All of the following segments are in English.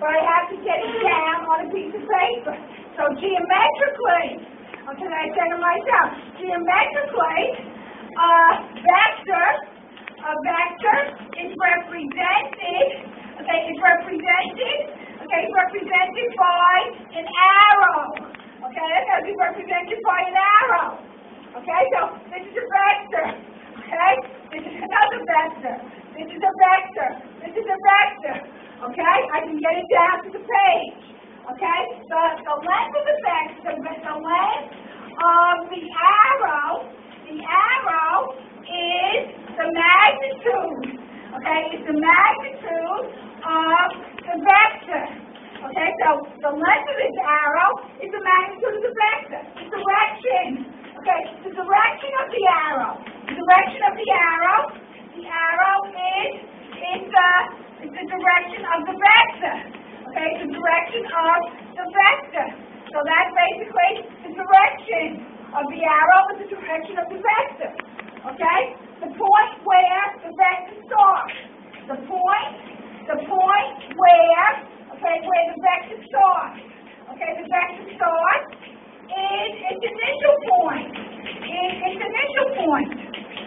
but I have to get it down on a piece of paper. So geometrically, okay, I said to myself, geometrically, a vector is represented, represented by an arrow. Okay, that's going to be represented by an arrow. Okay, so this is a vector. Okay, this is another vector. This is a vector. This is a vector. Okay, I can get it down to the page. Okay, the length of the vector, the length of the arrow is the magnitude. Okay, it's the magnitude of the vector. Okay, so the length of this arrow is the magnitude of the vector. The direction. Okay, the direction of the arrow. The direction of the arrow. The arrow is the direction of the vector. Okay, the direction of the vector. So that's basically the direction of the arrow is the direction of the vector. Okay, the point where the vector starts. The point where the vector starts. Okay, the vector starts is its initial point.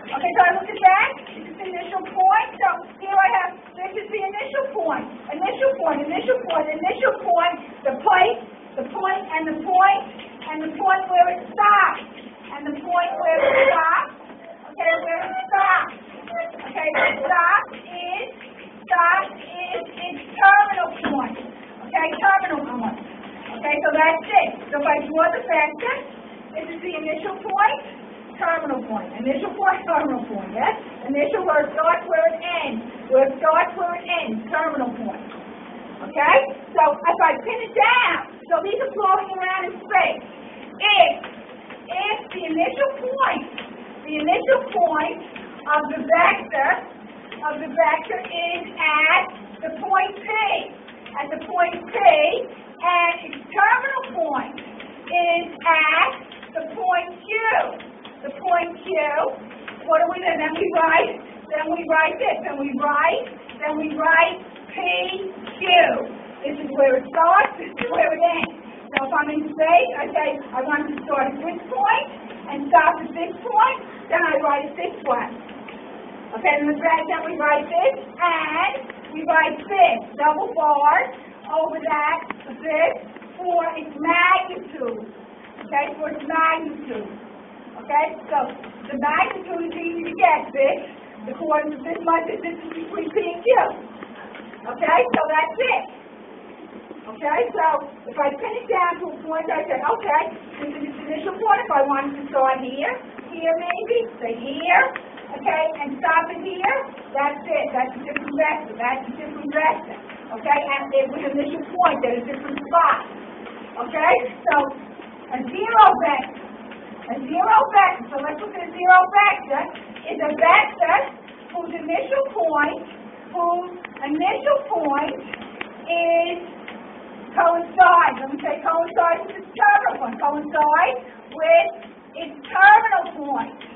Okay, so I look at that. This is the initial point. So here I have, this is the initial point. The point where it stops. Okay, where it stops. Okay, the stop is its terminal point. Okay, terminal point. Okay, so that's it. So if I draw the vector, this is the initial point, terminal point. Initial point, terminal point, yes? Initial where it starts, where it ends. Terminal point. Okay? So if I pin it down, so these are floating around in space. If the initial point of the vector is at the point P, and its terminal point is at the point Q. What do we do? Then we write this. Then we write PQ. This is where it starts, this is where it ends. So if I'm in space, I say I want to start at this point and stop at this point, then I write it this way. Okay, then we write this, and we write this, double bars over that, this, for its magnitude. Okay, for its magnitude. Okay, so the magnitude is easy to get, this, according to this much, this is between P and Q. Okay, so that's it. Okay, so if I pin it down to a point, I say, okay, this is its initial point. If I wanted to start here maybe, say here, okay, and stop it here, that's it. That's a different vector. Okay, and with an initial point at a different spot. Okay, so a zero vector. So let's look at a zero vector. Is a vector whose initial point is coincides. Let me say coincides with its terminal point. Coincides with its terminal point.